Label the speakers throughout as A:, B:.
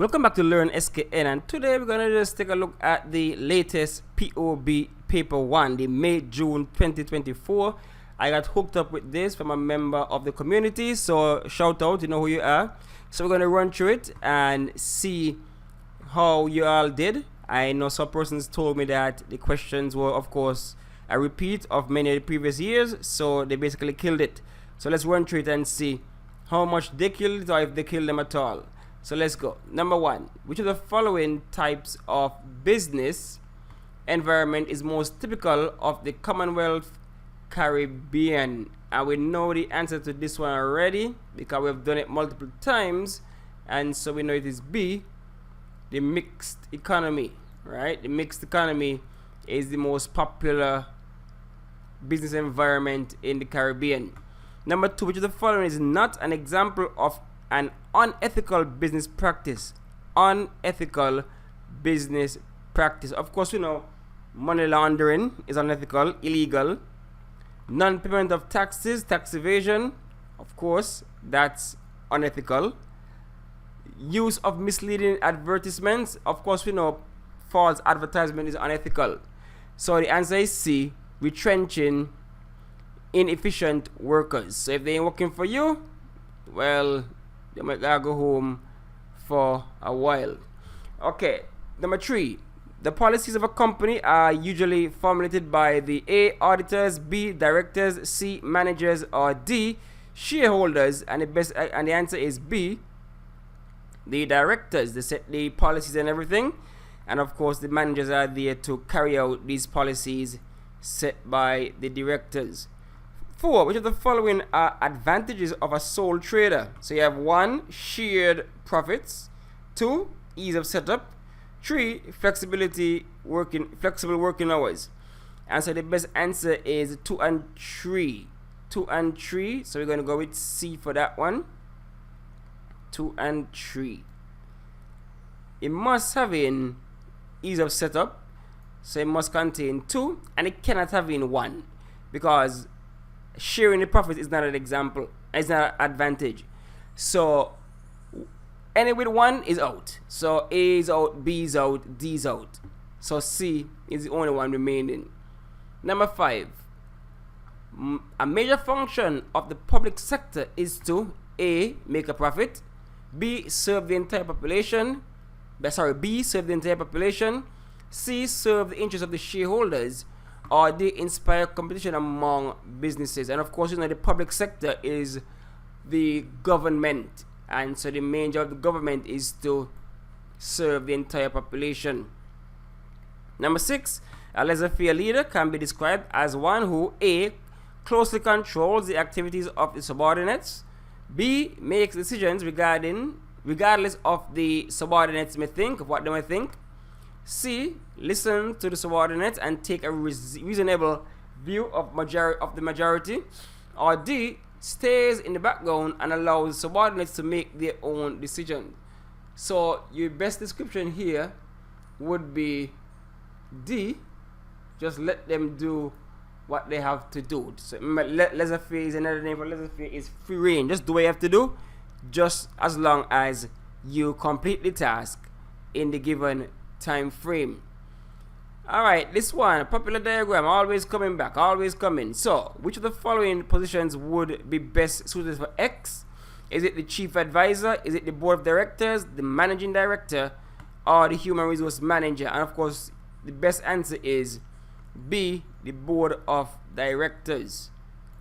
A: Welcome back to Learn SKN, and today we're going to just take a look at the latest POB Paper 1, the May-June 2024. I got hooked up with this from a member of the community, so shout out, you know who you are. So we're going to run through it and see how you all did. I know some persons told me that the questions were, of course, a repeat of many of the previous years, so they basically killed it. So let's run through it and see how much they killed it or if they killed them at all. So let's go. Number 1, which of the following types of business environment is most typical of the Commonwealth Caribbean? And we know the answer to this one already because we've done it multiple times, and so we know it is B, the mixed economy, right? The mixed economy is the most popular business environment in the Caribbean. Number 2, which of the following is not an example of an unethical business practice? Unethical business practice. Of course, you know, money laundering is unethical, illegal. Non-payment of taxes, tax evasion, of course, that's unethical. Use of misleading advertisements, of course, we know false advertisement is unethical. So the answer is C, retrenching inefficient workers. So if they ain't working for you, well, they might go home for a while. Okay, number 3. The policies of a company are usually formulated by the A, auditors, B, directors, C, managers, or D, shareholders. And the answer is B, the directors. They set the policies and everything, and of course the managers are there to carry out these policies set by the directors. 4, which of the following are advantages of a sole trader? So you have 1, shared profits. 2, ease of setup. 3, flexible working hours. And so the best answer is 2 and 3. 2 and 3. So we're going to go with C for that one. 2 and 3. It must have in ease of setup. So it must contain 2, and it cannot have in 1, because sharing the profit is not an example. It's not an advantage. So any with 1 is out. So A is out, B is out, D is out. So C is the only one remaining. Number 5. A major function of the public sector is to A, make a profit. B, serve the entire population. B, serve the entire population. C, serve the interests of the shareholders. Or D, inspire competition among businesses. And of course, you know, the public sector is the government. And so the main job of the government is to serve the entire population. Number 6, a laissez-faire leader can be described as one who A, closely controls the activities of the subordinates. B, makes decisions regardless of the subordinates may think, of what they may think. C, listen to the subordinates and take a reasonable view of the majority. Or D, stays in the background and allows subordinates to make their own decisions. So your best description here would be D, just let them do what they have to do. So remember, laissez-faire is another name for laissez-faire is free reign. Just do what you have to do, just as long as you complete the task in the given time frame. Alright, this one, popular diagram, always coming back, always coming. So, which of the following positions would be best suited for X? Is it the chief advisor? Is it the board of directors, the managing director, or the human resource manager? And of course, the best answer is B, the board of directors.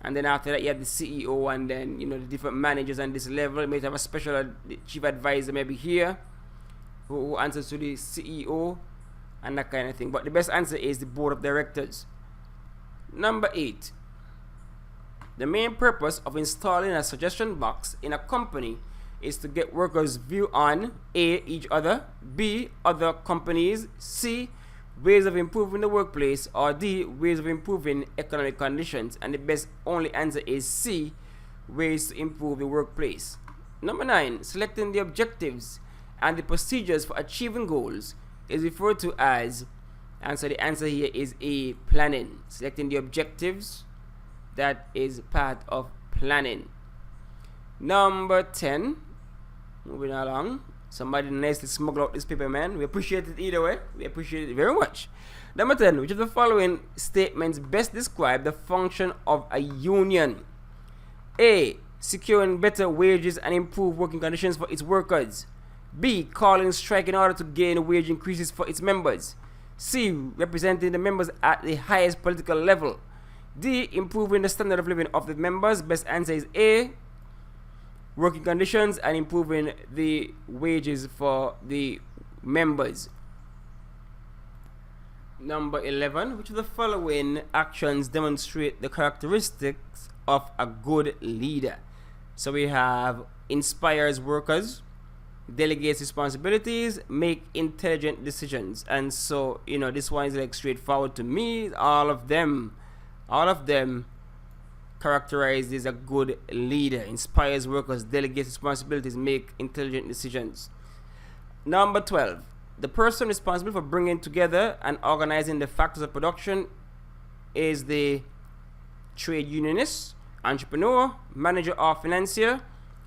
A: And then after that, you have the CEO, and then, you know, the different managers on this level. You may have a special chief advisor maybe here who answers to the CEO and that kind of thing. But the best answer is the board of directors. Number 8. The main purpose of installing a suggestion box in a company is to get workers' view on A, each other, B, other companies, C, ways of improving the workplace, or D, ways of improving economic conditions. And the best only answer is C, ways to improve the workplace. Number 9. Selecting the objectives and the procedures for achieving goals is referred to as, and so the answer here is A, planning. Selecting the objectives, that is part of planning. Number 10, moving along, Somebody nicely smuggle out this paper, man. We appreciate it either way. We appreciate it very much. Number 10. Which of the following statements best describe the function of a union? A. Securing better wages and improved working conditions for its workers. B. Calling strike in order to gain wage increases for its members. C. Representing the members at the highest political level. D. Improving the standard of living of the members. Best answer is A. Working conditions and improving the wages for the members. Number 11. Which of the following actions demonstrate the characteristics of a good leader? So we have inspires workers, delegates responsibilities, make intelligent decisions. And so, this one is like straightforward to me. All of them characterized as a good leader. Inspires workers, delegates responsibilities, make intelligent decisions. Number 12. The person responsible for bringing together and organizing the factors of production is the trade unionist, entrepreneur, manager, or financier.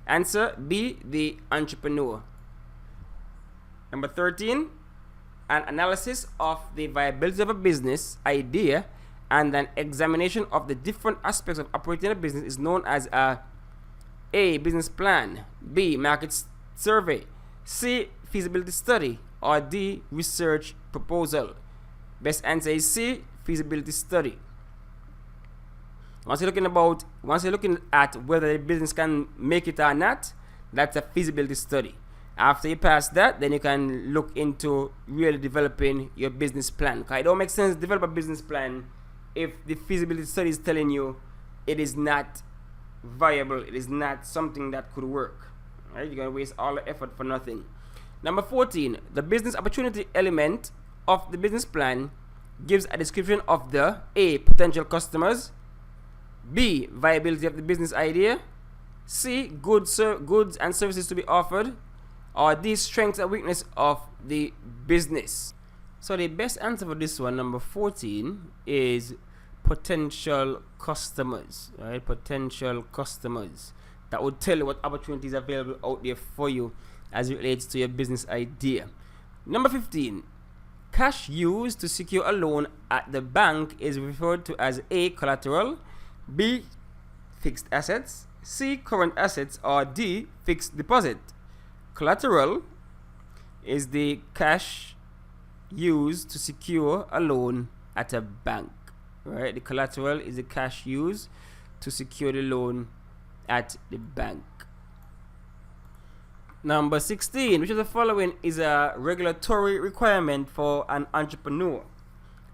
A: Answer B, the entrepreneur. Number 13. An analysis of the viability of a business idea and an examination of the different aspects of operating a business is known as A. Business plan, B. Market survey, C. Feasibility study, or D. Research proposal. Best answer is C. Feasibility study. Once you're looking at whether the business can make it or not, that's a feasibility study. After you pass that, then you can look into really developing your business plan. Because it don't make sense to develop a business plan if the feasibility study is telling you it is not viable, it is not something that could work. Right? You're going to waste all the effort for nothing. Number 14, the business opportunity element of the business plan gives a description of the A. Potential customers, B. Viability of the business idea, C. Goods and services to be offered, or D. Strengths and weakness of the business. So the best answer for this one, number 14, is potential customers. Right? Potential customers. That would tell you what opportunities are available out there for you as it relates to your business idea. Number 15. Cash used to secure a loan at the bank is referred to as A. Collateral, B. Fixed assets, C. Current assets, or D. Fixed deposit. Collateral is the cash used to secure a loan at a bank. Right? The collateral is the cash used to secure the loan at the bank. Number 16. Which of the following is a regulatory requirement for an entrepreneur?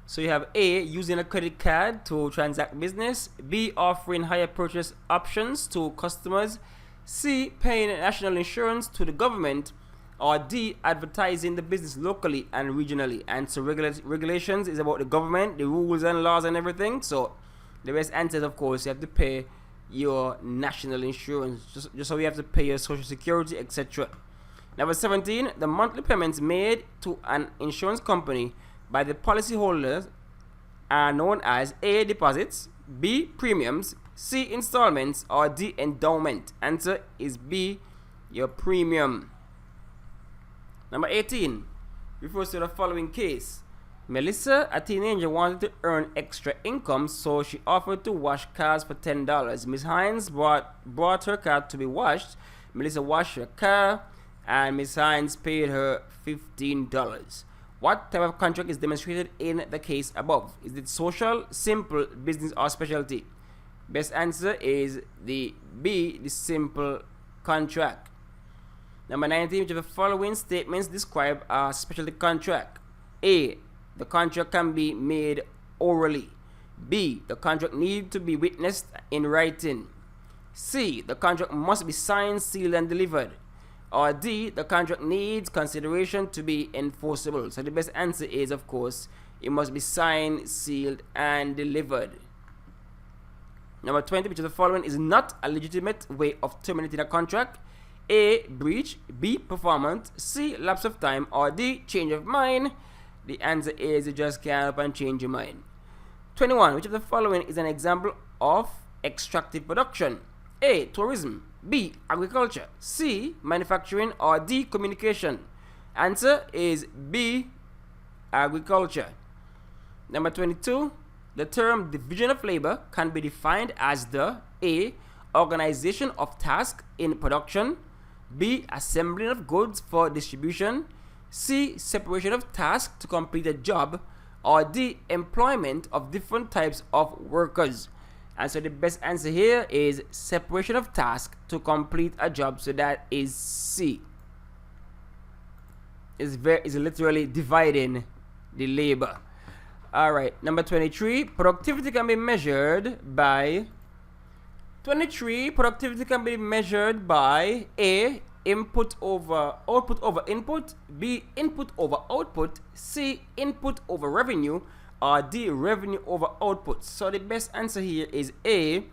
A: So you have A. Using a credit card to transact business, B. Offering higher purchase options to customers, C. Paying national insurance to the government, or D. Advertising the business locally and regionally. And so regulations is about the government, the rules and laws and everything. So the best answer is, of course, you have to pay your national insurance, just so you have to pay your social security, etc. Number 17. The monthly payments made to an insurance company by the policyholders are known as A. Deposits, B. Premiums, C. Installments, or D. Endowment. Answer is B. Your premium. Number 18. Refers to the following case. Melissa, a teenager, wanted to earn extra income, so she offered to wash cars for $10. Miss Hines brought her car to be washed. Melissa washed her car, and Miss Hines paid her $15. What type of contract is demonstrated in the case above? Is it social, simple, business, or specialty? Best answer is the B, the simple contract. Number 19, which of the following statements describe a specialty contract? A. The contract can be made orally. B. The contract needs to be witnessed in writing. C. The contract must be signed, sealed, and delivered. Or D. The contract needs consideration to be enforceable. So the best answer is, of course, it must be signed, sealed, and delivered. Number 20, which of the following is not a legitimate way of terminating a contract? A. Breach, B. Performance, C. Lapse of time, or D. Change of mind. The answer is you just can't up and change your mind. 21. Which of the following is an example of extractive production? A. Tourism, B, agriculture, C, manufacturing, or D, communication? Answer is B, agriculture. Number 22, the term division of labor can be defined as the A, organization of tasks in production, B, assembling of goods for distribution, C, separation of tasks to complete a job, or D, employment of different types of workers. And so the best answer here is separation of tasks to complete a job. So that is C. Is literally dividing the labor. All right, number 23, productivity can be measured by A, input over input, B, input over output, C, input over revenue, or D, revenue over outputs. So the best answer here is A,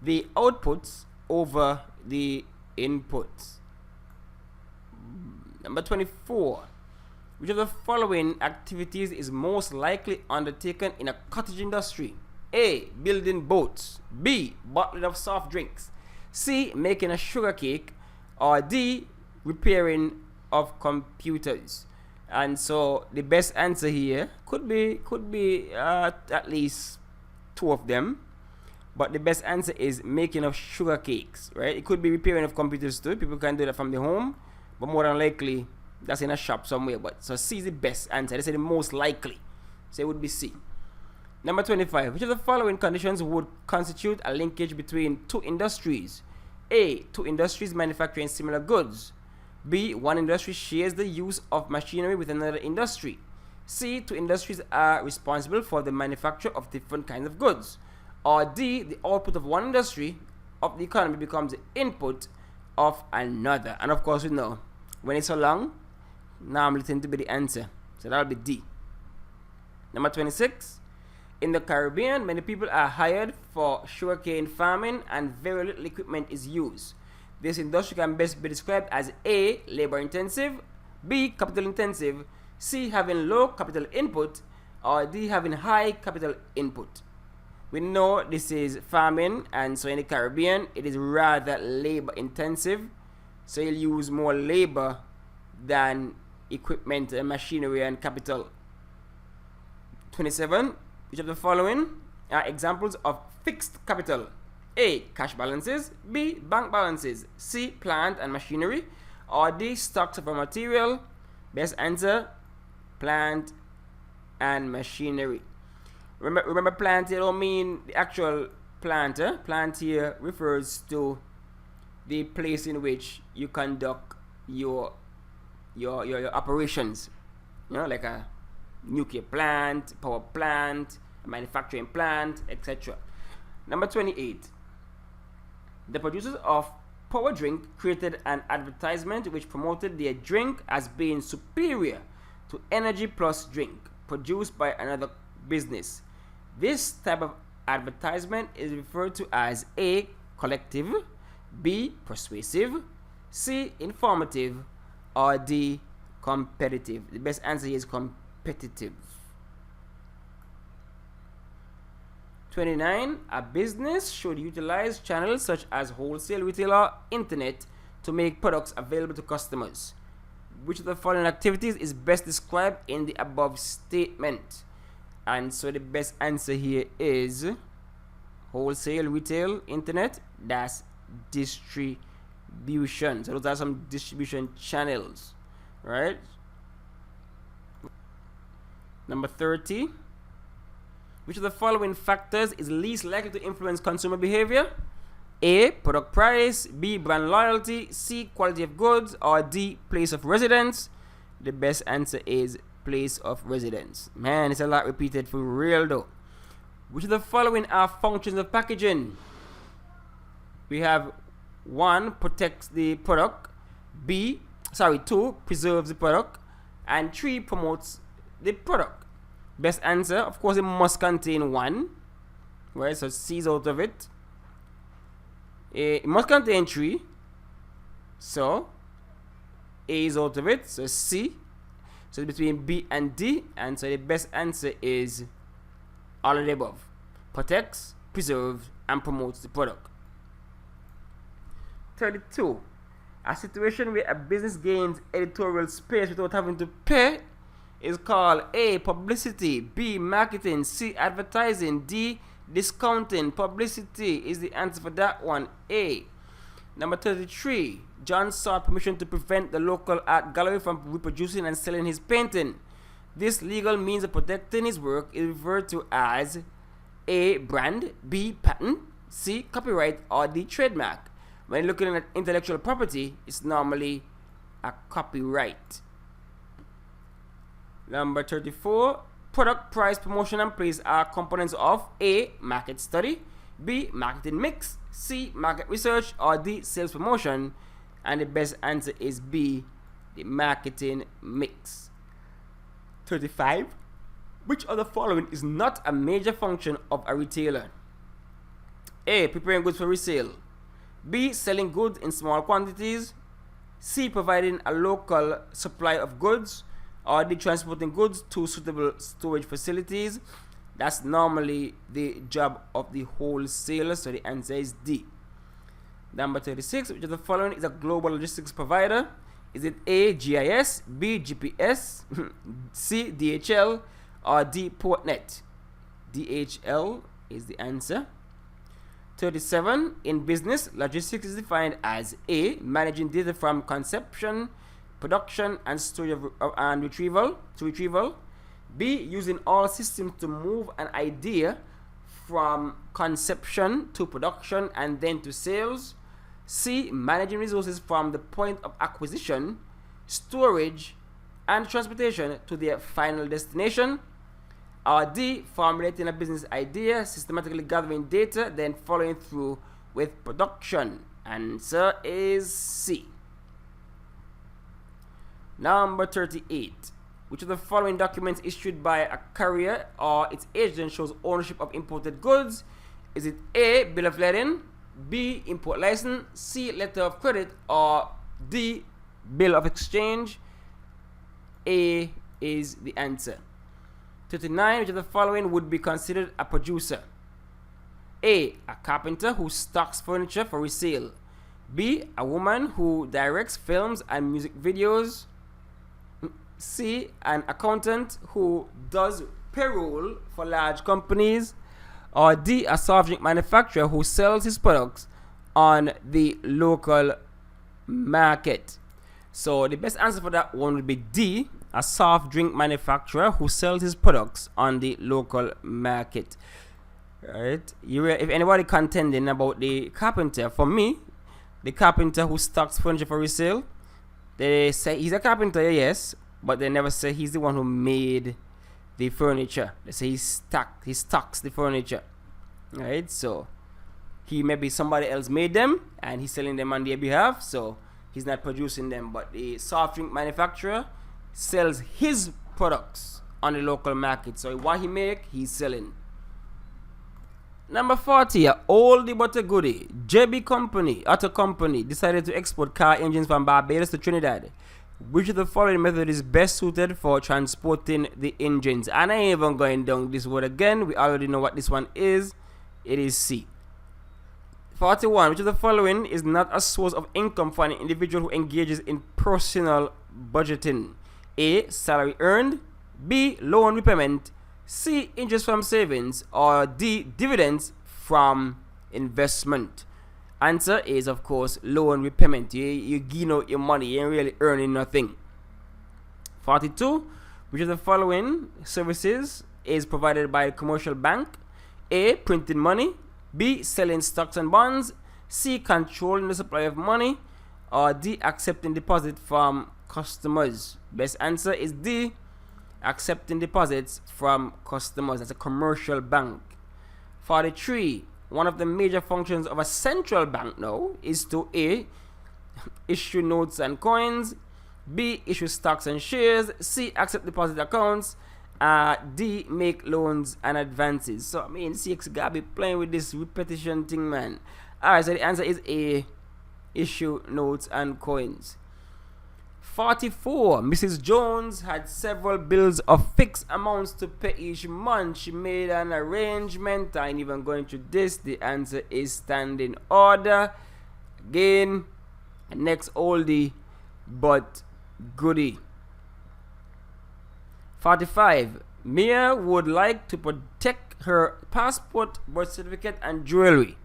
A: the outputs over the inputs. Number 24, which of the following activities is most likely undertaken in a cottage industry? A, building boats, B, bottling of soft drinks, C, making a sugar cake, or D, repairing of computers. And so the best answer here could be at least two of them, but the best answer is making of sugar cakes, right? It could be repairing of computers too. People can do that from the home, but more than likely that's in a shop somewhere. But so C is the best answer. They say the most likely, so it would be C. Number 25, which of the following conditions would constitute a linkage between two industries? A, two industries manufacturing similar goods. B, one industry shares the use of machinery with another industry. C, two industries are responsible for the manufacture of different kinds of goods. Or D, the output of one industry of the economy becomes the input of another. And of course we know, when it's so long, normally tend to be the answer. So that'll be D. Number 26, in the Caribbean, many people are hired for sugarcane farming and very little equipment is used. This industry can best be described as A, labor intensive, B, capital intensive, C, having low capital input, or D, having high capital input. We know this is farming, and so in the Caribbean, it is rather labor intensive. So you'll use more labor than equipment and machinery and capital. 27, which of the following are examples of fixed capital? A, cash balances, B, bank balances, C, plant and machinery, or D, stocks of raw material. Best answer, plant and machinery. Remember plant here don't mean the actual plant. Plant here refers to the place in which you conduct your operations. You know, like a nuclear plant, power plant, a manufacturing plant, etc. Number 28. The producers of Power Drink created an advertisement which promoted their drink as being superior to Energy Plus drink produced by another business. This type of advertisement is referred to as A, collective, B, persuasive, C, informative, or D, competitive. The best answer here is competitive. 29. A business should utilize channels such as wholesale, retail, or internet to make products available to customers. Which of the following activities is best described in the above statement? And so the best answer here is wholesale, retail, internet. That's distribution. So those are some distribution channels, right? Number 30. Which of the following factors is least likely to influence consumer behavior? A, product price, B, brand loyalty, C, quality of goods, or D, place of residence. The best answer is place of residence. Man, it's a lot repeated for real though. Which of the following are functions of packaging? We have 1, protects the product, 2, preserves the product, and 3, promotes the product. Best answer, of course, it must contain 1, right? So C is out of it. It must contain 3, so A is out of it, so C. So it's between B and D, and so the best answer is all of the above. Protects, preserves, and promotes the product. 32. A situation where a business gains editorial space without having to pay is called A. Publicity, B. Marketing, C. Advertising, D. Discounting. Publicity is the answer for that one, A. Number 33. John sought permission to prevent the local art gallery from reproducing and selling his painting. This legal means of protecting his work is referred to as A. Brand, B. Patent, C. Copyright, or D. Trademark. When looking at intellectual property, it's normally a copyright. Number 34. Product, price, promotion, and place are components of A. Market study, B. Marketing mix, C. Market research, or D. Sales promotion. And the best answer is B. The marketing mix. 35. Which of the following is not a major function of a retailer? A. Preparing goods for resale, B. Selling goods in small quantities, C. Providing a local supply of goods, or D. Transporting goods to suitable storage facilities. That's normally the job of the wholesaler, so the answer is D. Number 36. Which of the following is a global logistics provider? Is it A. GIS, B. GPS, C. DHL, or D. Portnet? DHL is the answer. 37. In business, logistics is defined as A. Managing data from conception, production, and storage and retrieval. B. Using all systems to move an idea from conception to production and then to sales. C. Managing resources from the point of acquisition, storage, and transportation to their final destination. Or D. Formulating a business idea, systematically gathering data, then following through with production. Answer is C. Number 38. Which of the following documents issued by a carrier or its agent shows ownership of imported goods? Is it A. Bill of lading, B. Import license, C. Letter of credit, or D. Bill of exchange? A is the answer. 39. Which of the following would be considered a producer? A. A carpenter who stocks furniture for resale, B. A woman who directs films and music videos, C. An accountant who does payroll for large companies, or D. A soft drink manufacturer who sells his products on the local market. So the best answer for that one would be D. A soft drink manufacturer who sells his products on the local market. Right? If anybody contending about the carpenter, for me, the carpenter who stocks furniture for resale, they say he's a carpenter, yes, but they never say he's the one who made the furniture. They say he stocks the furniture. Right? So he maybe somebody else made them and he's selling them on their behalf, so he's not producing them. But the soft drink manufacturer sells his products on the local market. So what he make, he's selling. Number 40, a oldie but a goodie. JB Auto Company decided to export car engines from Barbados to Trinidad. Which of the following method is best suited for transporting the engines? And I ain't even going down this word again. We already know what this one is. It is C. 41. Which of the following is not a source of income for an individual who engages in personal budgeting? A. Salary earned, B. Loan repayment, C. Interest from savings, or D. Dividends from investment. Answer is, of course, loan repayment. You give out your money, you ain't really earning nothing. 42. Which of the following services is provided by a commercial bank? A. Printing money, B. Selling stocks and bonds, C. Controlling the supply of money, or D. Accepting deposit from customers. Best answer is D. Accepting deposits from customers. That's a commercial bank. 43. One of the major functions of a central bank now is to A. Issue notes and coins, B. Issue stocks and shares, C. Accept deposit accounts, D. Make loans and advances. So I mean, CX gotta be playing with this repetition thing, man. Alright, so the answer is A. Issue notes and coins. 44. Mrs. Jones had several bills of fixed amounts to pay each month. She made an arrangement. I ain't even going through this. The answer is standing order. Again, Next oldie but goodie. 45. Mia would like to protect her passport, birth certificate, and jewelry.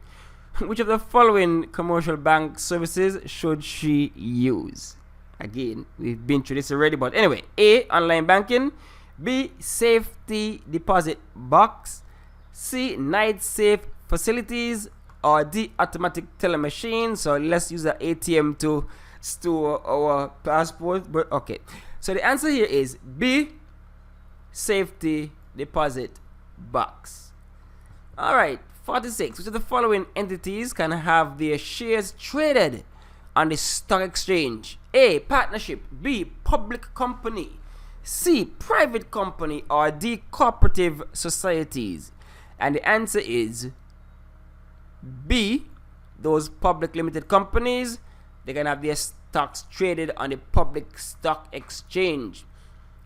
A: Which of the following commercial bank services should she use? Again, we've been through this already, but anyway. A. Online banking. B. Safety deposit box. C. Night safe facilities. Or D. Automatic teller machine. So let's use the ATM to store our passport. But okay. So the answer here is B. Safety deposit box. Alright. 46. Which of the following entities can have their shares traded on the stock exchange? A. Partnership. B. Public company. C. Private company. Or D. Cooperative societies. And the answer is B. Those public limited companies, they can have their stocks traded on the public stock exchange.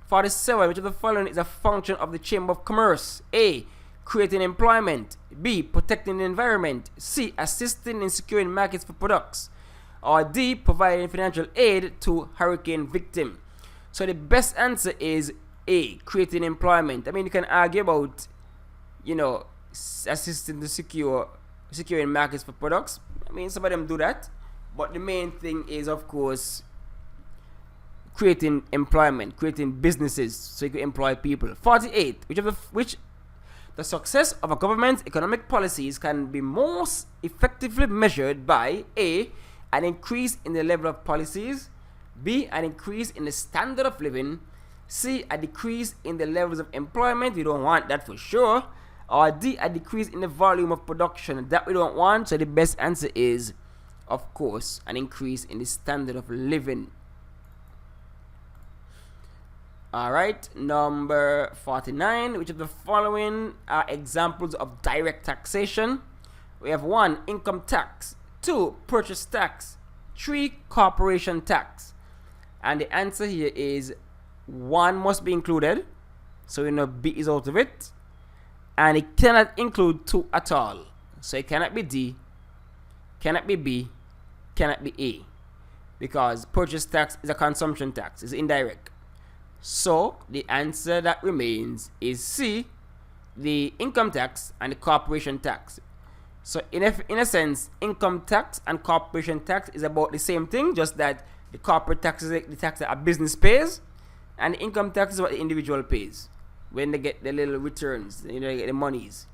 A: 47. Which of the following is a function of the Chamber of Commerce? A. Creating employment. B. Protecting the environment. C. Assisting in securing markets for products. Or D. Providing financial aid to hurricane victims. So the best answer is A. Creating employment. I mean, you can argue about, assisting to securing markets for products. I mean, some of them do that. But the main thing is, of course, creating employment, creating businesses so you can employ people. 48. Which the success of a government's economic policies can be most effectively measured by A. An increase in the level of policies. B. An increase in the standard of living. C. A decrease in the levels of employment. We don't want that for sure. Or D. A decrease in the volume of production. That we don't want. So the best answer is, of course, an increase in the standard of living. Alright, number 49. Which of the following are examples of direct taxation? We have 1. Income tax. 2. Purchase tax. 3. Corporation tax. And the answer here is 1 must be included. So we know B is out of it. And it cannot include 2 at all. So it cannot be D, cannot be B, cannot be A. Because purchase tax is a consumption tax. It's indirect. So the answer that remains is C, the income tax and the corporation tax. So in a sense, income tax and corporation tax is about the same thing, just that the corporate tax is the tax that a business pays, and the income tax is what the individual pays when they get the little returns, they get the monies.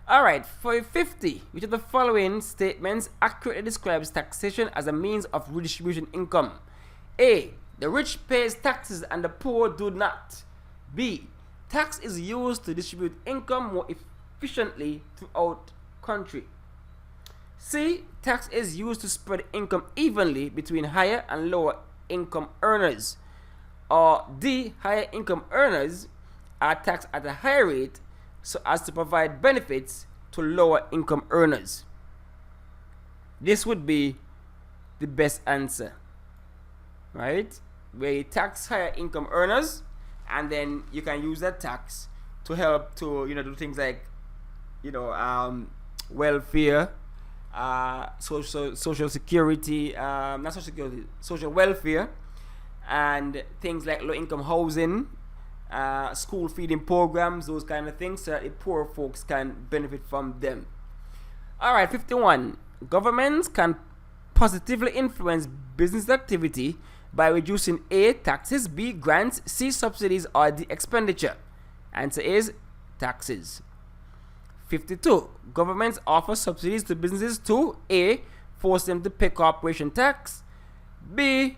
A: Alright, for 50, which of the following statements accurately describes taxation as a means of redistributing income? A. The rich pays taxes and the poor do not. B. Tax is used to distribute income more efficiently throughout country. C. Tax is used to spread income evenly between higher and lower income earners. Or D. Higher income earners are taxed at a higher rate so as to provide benefits to lower income earners. This would be the best answer, right? Where you tax higher income earners, and then you can use that tax to help to do things like welfare, social security, not social security, social welfare, and things like low income housing, school feeding programs, those kind of things, so that the poor folks can benefit from them. Alright, 51. Governments can positively influence business activity by reducing A. Taxes, B. Grants, C. Subsidies, or D. Expenditure. Answer is taxes. 52. Governments offer subsidies to businesses to A. Force them to pay corporation tax. B.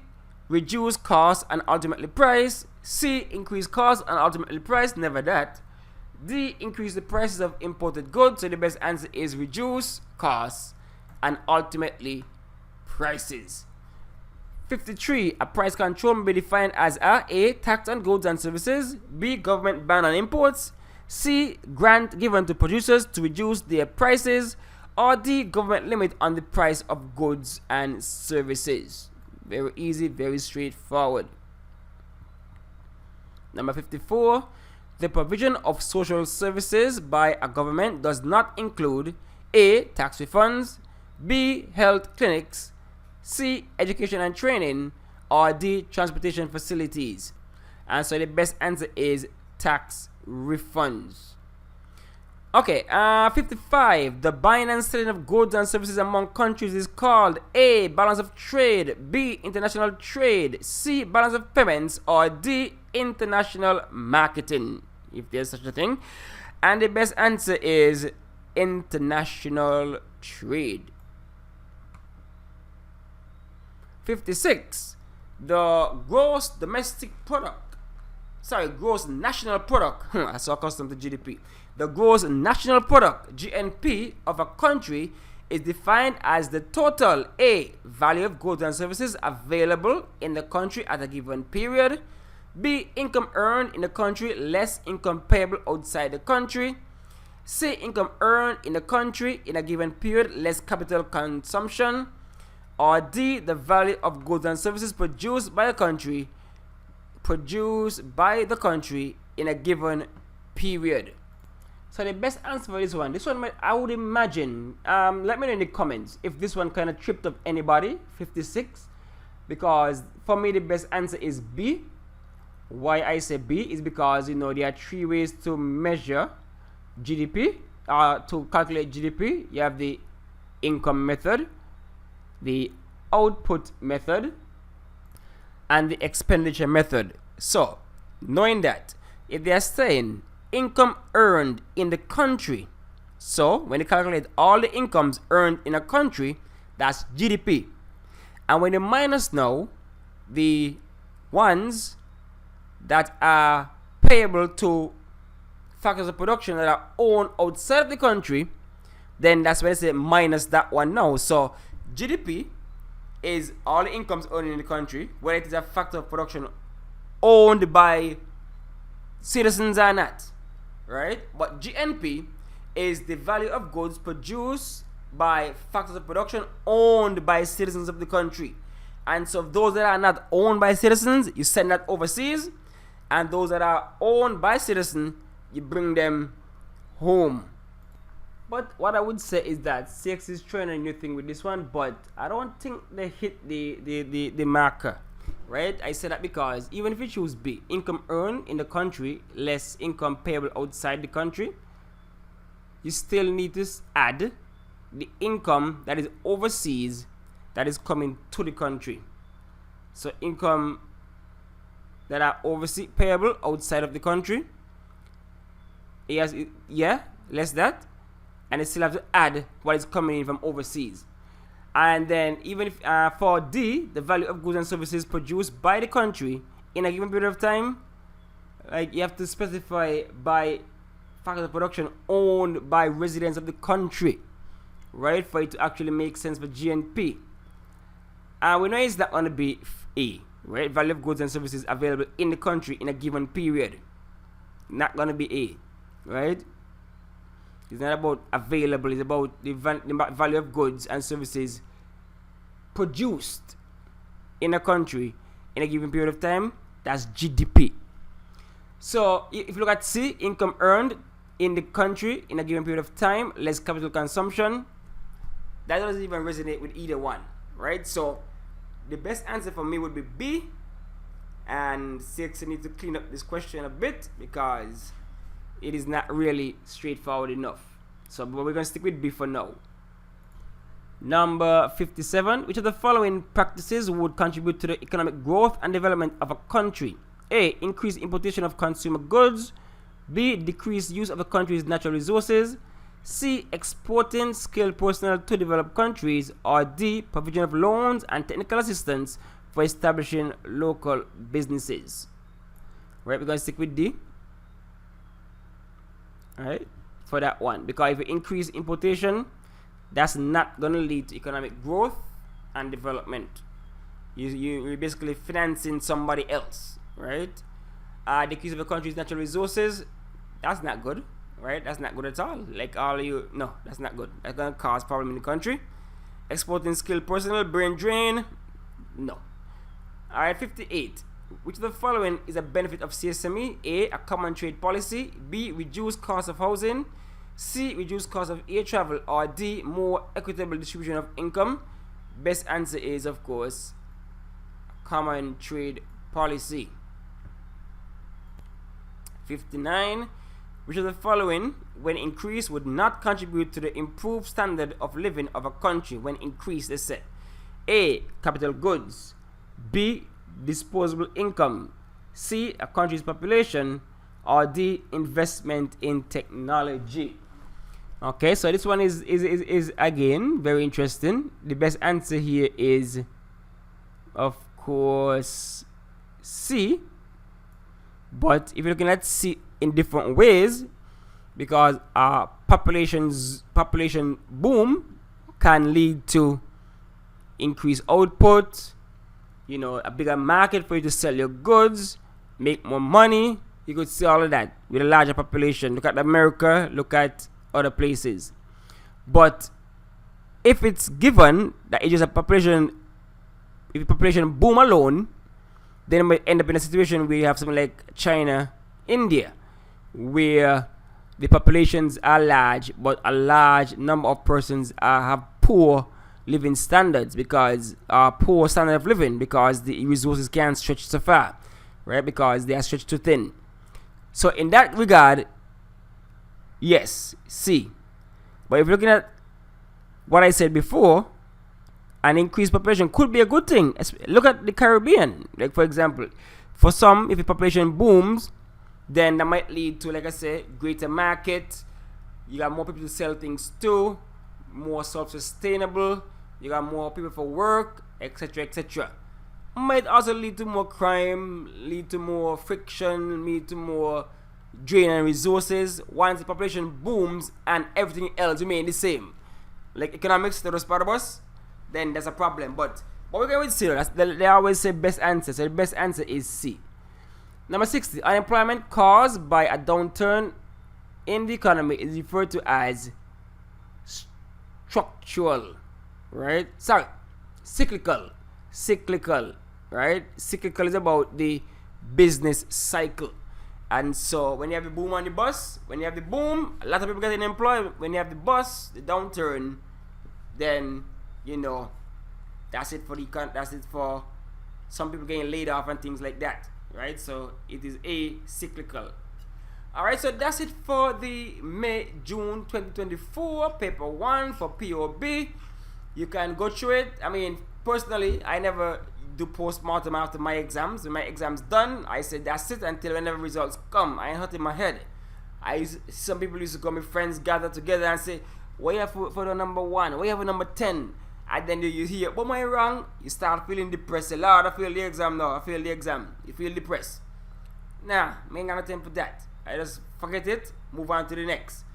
A: Reduce costs and ultimately price. C. Increase costs and ultimately price. Never that. D. Increase the prices of imported goods. So the best answer is reduce costs and ultimately prices. 53. A price control may be defined as A. Tax on goods and services. B. Government ban on imports. C. Grant given to producers to reduce their prices. Or D. Government limit on the price of goods and services. Very easy, very straightforward. Number 54. The provision of social services by a government does not include A. Tax refunds. B. Health clinics. C, education and training, or D, transportation facilities. And so the best answer is tax refunds. Okay, 55. The buying and selling of goods and services among countries is called A, balance of trade, B, international trade, C, balance of payments, or D, international marketing, if there's such a thing. And the best answer is international trade. 56. The gross national product, I saw custom to GDP. The gross national product, GNP, of a country is defined as the total A, value of goods and services available in the country at a given period, B, income earned in the country less income payable outside the country, C, income earned in the country in a given period less capital consumption, or D, the value of goods and services produced by the country in a given period. So the best answer for this one I would imagine, let me know in the comments if this one kind of tripped up anybody. 56, because for me the best answer is B. Why I say B is because there are three ways to measure GDP, to calculate GDP. You have the income method, the output method, and the expenditure method. So knowing that, if they are saying income earned in the country, so when they calculate all the incomes earned in a country, that's GDP. And when they minus now the ones that are payable to factors of production that are owned outside of the country, then that's when they say minus that one now. So GDP is all the incomes earned in the country, whether it is a factor of production owned by citizens or not, right? But GNP is the value of goods produced by factors of production owned by citizens of the country. And so those that are not owned by citizens, you send that overseas, and those that are owned by citizens, you bring them home. But what I would say is that CX is trying a new thing with this one, but I don't think they hit the marker, right? I say that because even if you choose B, income earned in the country less income payable outside the country, you still need to add the income that is overseas that is coming to the country. So income that are overseas payable outside of the country, less that, and they still have to add what is coming in from overseas. And then even if for D, the value of goods and services produced by the country in a given period of time, like you have to specify by factors of production owned by residents of the country, right, for it to actually make sense for GNP. And we know it's not going to be A, right? Value of goods and services available in the country in a given period. Not going to be A, right? It's not about available, it's about the value of goods and services produced in a country in a given period of time. That's GDP. So if you look at C, income earned in the country in a given period of time, less capital consumption, that doesn't even resonate with either one, right? So the best answer for me would be B, and CX needs to clean up this question a bit because it is not really straightforward enough. So but we're going to stick with B for now. Number 57. Which of the following practices would contribute to the economic growth and development of a country? A, increased importation of consumer goods. B, decreased use of the country's natural resources. C, exporting skilled personnel to developed countries. Or D, provision of loans and technical assistance for establishing local businesses. Right, we're going to stick with D. Alright, for that one, because if you increase importation, that's not going to lead to economic growth and development. You're basically financing somebody else, right? Decrease of the country's natural resources, that's not good, right? That's not good at all. No, that's not good. That's going to cause problem in the country. Exporting skilled personnel, brain drain, no. Alright, 58. Which of the following is a benefit of CSME? A, a common trade policy. B, reduced cost of housing. C, reduced cost of air travel. Or D, more equitable distribution of income. best answer is, of course, common trade policy. 59. Which of the following, when increased, would not contribute to the improved standard of living of a country when increased, they said? A. Capital goods. B. Disposable income. C. A country's population. Or D. Investment in technology. Okay, so this one is again very interesting. The best answer here is, of course, C. But if you're looking at C in different ways, because population boom can lead to increased output, a bigger market for you to sell your goods, make more money. You could see all of that with a larger population. Look at America, look at other places. But if it's given that it's just a population, if the population boom alone, then it might end up in a situation where you have something like China, India, where the populations are large, but a large number of persons have poor living standards, because poor standard of living, because the resources can't stretch so far, right? Because they are stretched too thin. So in that regard, yes, C. But if you're looking at what I said before, an increased population could be a good thing. Look at the Caribbean. Like, for example, for some, if the population booms, then that might lead to, like I said, greater market. You got more people to sell things to, more self-sustainable. You got more people for work, etc., etc. Might also lead to more crime, lead to more friction, lead to more drain on resources. Once the population booms and everything else remain the same, like economics, the rest part of us, then there's a problem. But we're going with C. They always say best answer. So the best answer is C. Number 60. Unemployment caused by a downturn in the economy is referred to as structural, right? Sorry, cyclical, right? Cyclical is about the business cycle. And so when you have the boom on the bus, when you have the boom, a lot of people getting employed. When you have the bus, the downturn, then that's it for some people getting laid off and things like that, right? So it is cyclical. All right, so that's it for the May-June 2024 paper 1 for POB. You can go through it. I mean, personally, I never do post-mortem after my exams. When my exam's done, I say that's it until whenever results come. I ain't hurting my head. Some people used to call me friends, gather together and say, what you have for the number 1? What you have for number 10? And then you hear, what am I wrong? You start feeling depressed. Say, Lord, I failed the exam now. I failed the exam. You feel depressed. Nah, I ain't got no time for that. I just forget it, move on to the next.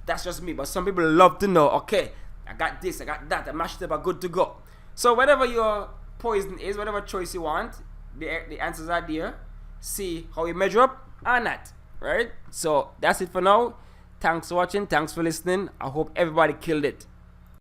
A: That's just me. But some people love to know, okay, I got this, I got that, I mashed it up, I'm good to go. So whatever your poison is, whatever choice you want, the answers are there. See how you measure up or not, right? So that's it for now. Thanks for watching, thanks for listening. I hope everybody killed it.